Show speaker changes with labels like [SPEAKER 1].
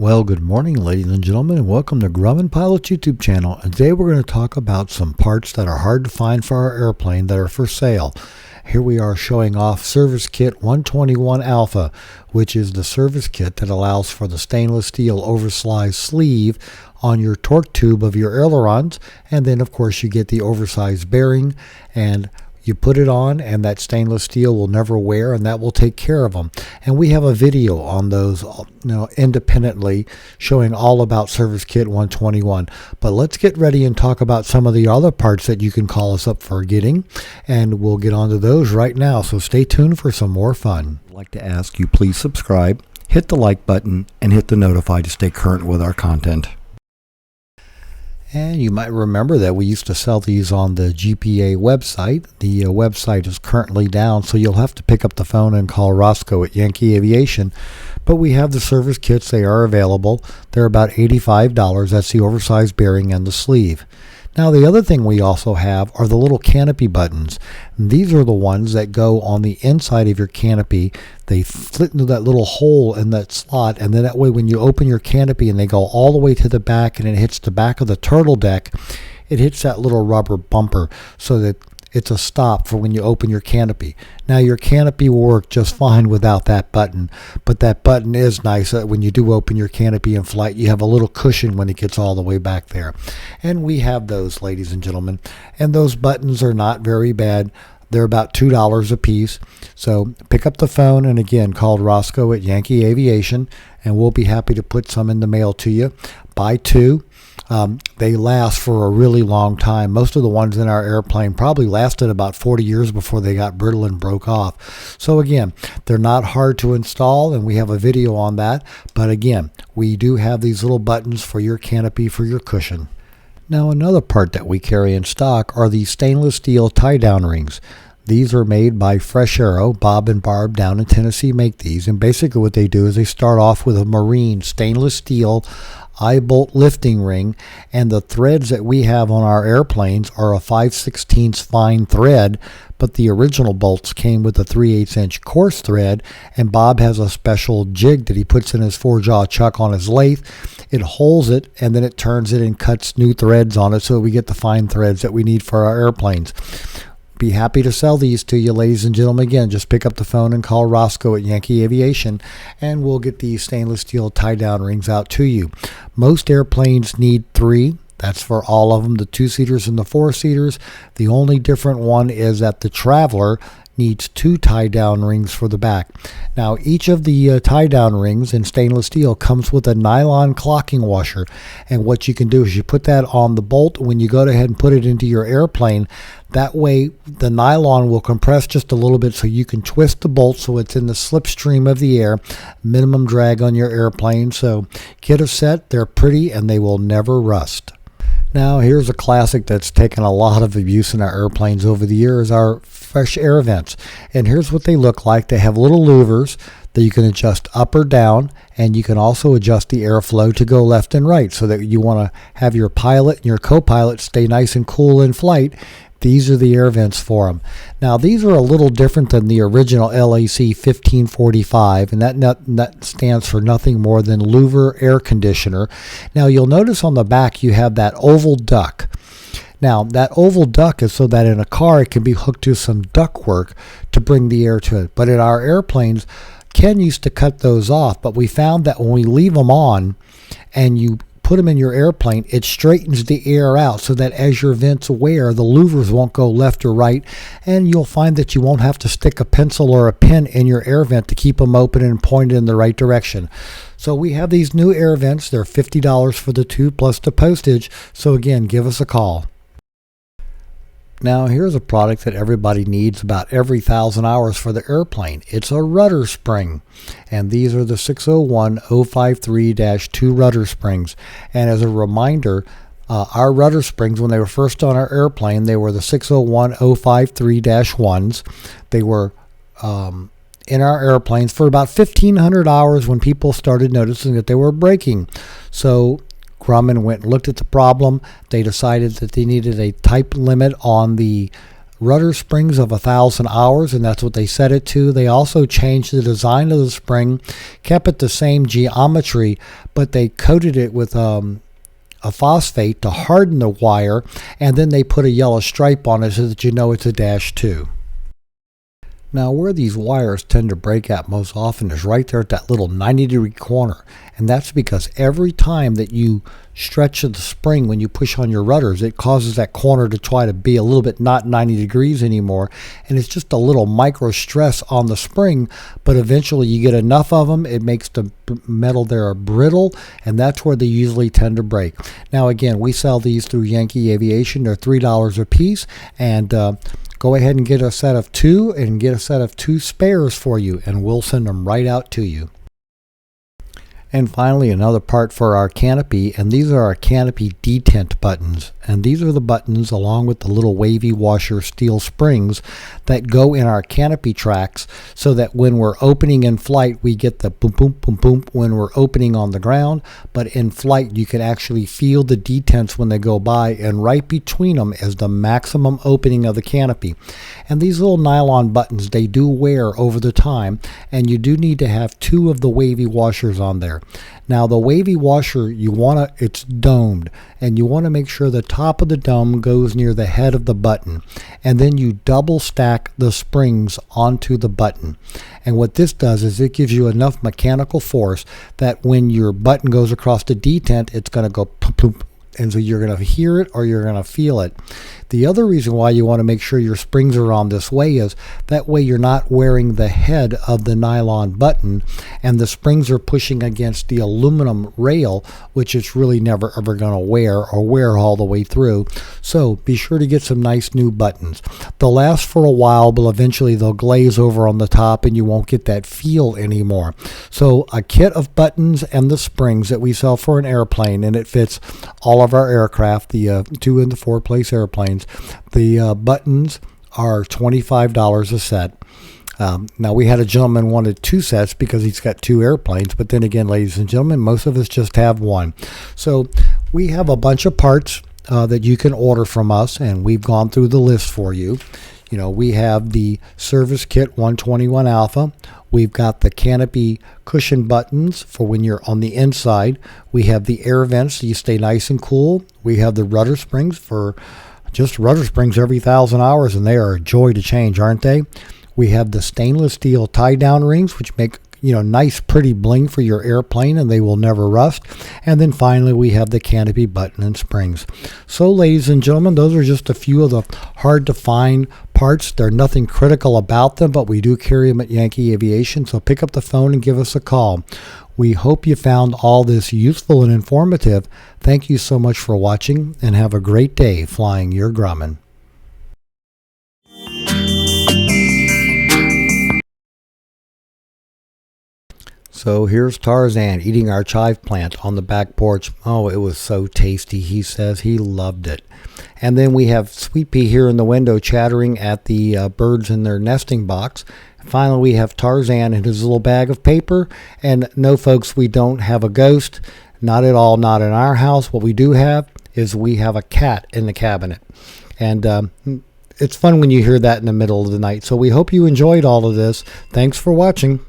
[SPEAKER 1] Well, good morning, ladies and gentlemen, and welcome to Grumman Pilot's YouTube channel. And today we're going to talk about some parts that are hard to find for our airplane that are for sale. Here we are showing off Service Kit 121 Alpha, which is the service kit that allows for the stainless steel oversized sleeve on your torque tube of your ailerons. And then, of course, you get the oversized bearing, and you put it on and that stainless steel will never wear, and that will take care of them. And we have a video on those independently showing all about Service Kit 121. But let's get ready and talk about some of the other parts that you can call us up for getting, and we'll get onto those right now. So stay tuned for some more fun. I'd like to ask you, please subscribe, hit the like button, and hit the notify to stay current with our content. And you might remember that we used to sell these on the GPA website. The website is currently down, so you'll have to pick up the phone and call Roscoe at Yankee Aviation. But we have the service kits. They are available. They're about $85. That's the oversized bearing and the sleeve. Now, the other thing we also have are the little canopy buttons. And these are the ones that go on the inside of your canopy. They fit into that little hole in that slot, and then that way when you open your canopy and they go all the way to the back and it hits the back of the turtle deck, it hits that little rubber bumper so that it's a stop for when you open your canopy. Now, your canopy will work just fine without that button, but that button is nice. When you do open your canopy in flight, you have a little cushion when it gets all the way back there. And we have those, ladies and gentlemen. And those buttons are not very bad. They're about $2 a piece. So pick up the phone and again, call Roscoe at Yankee Aviation, and we'll be happy to put some in the mail to you. Buy two. They last for a really long time. Most of the ones in our airplane probably lasted about 40 years before they got brittle and broke off. So again, they're not hard to install, and we have a video on that. But again, we do have these little buttons for your canopy, for your cushion. Now, another part that we carry in stock are these stainless steel tie-down rings. These are made by Fresh Arrow. Bob and Barb down in Tennessee make these. And basically what they do is they start off with a marine stainless steel eye-bolt lifting ring, and the threads that we have on our airplanes are a 5/16 fine thread, but the original bolts came with a 3/8 inch coarse thread, and Bob has a special jig that he puts in his four-jaw chuck on his lathe. It holds it, and then it turns it and cuts new threads on it so we get the fine threads that we need for our airplanes. Be happy to sell these to you, ladies and gentlemen. Again, just pick up the phone and call Roscoe at Yankee Aviation, and we'll get these stainless steel tie-down rings out to you. Most airplanes need 3. That's for all of them, the 2-seaters and the 4-seaters. The only different one is that the Traveler needs 2 tie-down rings for the back. Now, each of the tie-down rings in stainless steel comes with a nylon clocking washer, and what you can do is you put that on the bolt when you go ahead and put it into your airplane. That way the nylon will compress just a little bit so you can twist the bolt so it's in the slipstream of the air, minimum drag on your airplane. So get a set. They're pretty and they will never rust. Now, here's a classic that's taken a lot of abuse in our airplanes over the years, our fresh air vents. And here's what they look like. They have little louvers that you can adjust up or down, and you can also adjust the airflow to go left and right so that you want to have your pilot and your co-pilot stay nice and cool in flight. These are the air vents for them. Now, these are a little different than the original LAC 1545, and that stands for nothing more than louver air conditioner. Now, you'll notice on the back you have that oval duct. Now, that oval duct is so that in a car it can be hooked to some ductwork to bring the air to it. But in our airplanes, Ken used to cut those off, but we found that when we leave them on and you put them in your airplane, it straightens the air out so that as your vents wear, the louvers won't go left or right, and you'll find that you won't have to stick a pencil or a pen in your air vent to keep them open and pointed in the right direction. So we have these new air vents. They're $50 for the 2 plus the postage. So again, give us a call. Now, here's a product that everybody needs about every 1,000 hours for the airplane. It's a rudder spring, and these are the 601053-2 rudder springs. And as a reminder, our rudder springs, when they were first on our airplane, they were the 601053-1s. They were in our airplanes for about 1,500 hours when people started noticing that they were breaking. So Grumman went and looked at the problem. They decided that they needed a type limit on the rudder springs of 1,000 hours, and that's what they set it to. They also changed the design of the spring, kept it the same geometry, but they coated it with a phosphate to harden the wire, and then they put a yellow stripe on it so that you know it's a Dash 2. Now, where these wires tend to break at most often is right there at that little 90-degree corner, and that's because every time that you stretch the spring when you push on your rudders, it causes that corner to try to be a little bit not 90 degrees anymore, and it's just a little micro stress on the spring, but eventually you get enough of them, it makes the metal there brittle, and that's where they usually tend to break. Now, again, we sell these through Yankee Aviation. They're $3 a piece, and go ahead and get a set of 2 and get a set of 2 spares for you, and we'll send them right out to you. And finally, another part for our canopy, and these are our canopy detent buttons. And these are the buttons along with the little wavy washer steel springs that go in our canopy tracks, so that when we're opening in flight, we get the boom, boom, boom, boom when we're opening on the ground. But in flight, you can actually feel the detents when they go by, and right between them is the maximum opening of the canopy. And these little nylon buttons, they do wear over the time, and you do need to have 2 of the wavy washers on there. Now, the wavy washer, it's domed, and you want to make sure the top of the dome goes near the head of the button, and then you double stack the springs onto the button. And what this does is it gives you enough mechanical force that when your button goes across the detent, it's going to go plump, plump, and so you're going to hear it or you're going to feel it. The other reason why you want to make sure your springs are on this way is that way you're not wearing the head of the nylon button, and the springs are pushing against the aluminum rail, which it's really never ever going to wear all the way through. So be sure to get some nice new buttons. They'll last for a while, but eventually they'll glaze over on the top and you won't get that feel anymore. So a kit of buttons and the springs that we sell for an airplane, and it fits all of our aircraft, the 2 and the 4 place airplanes. The buttons are $25 a set. Now, we had a gentleman wanted 2 sets because he's got 2 airplanes, but then again, ladies and gentlemen, most of us just have 1. So we have a bunch of parts that you can order from us, and we've gone through the list for you. You know, we have the Service Kit 121 Alpha. We've got the canopy cushion buttons for when you're on the inside. We have the air vents so you stay nice and cool. We have the rudder springs for just rudder springs every 1,000 hours, and they are a joy to change, aren't they? We have the stainless steel tie-down rings, which make nice pretty bling for your airplane, and they will never rust. And then finally, we have the canopy button and springs. So, ladies and gentlemen, those are just a few of the hard to find parts. There's nothing critical about them, but we do carry them at Yankee Aviation, so pick up the phone and give us a call. We hope you found all this useful and informative. Thank you so much for watching, and have a great day flying your Grumman. So here's Tarzan eating our chive plant on the back porch. Oh, it was so tasty. He says he loved it. And then we have Sweet Pea here in the window chattering at the birds in their nesting box. Finally, we have Tarzan in his little bag of paper. And no, folks, we don't have a ghost. Not at all, not in our house. What we do have is we have a cat in the cabinet. And it's fun when you hear that in the middle of the night. So we hope you enjoyed all of this. Thanks for watching.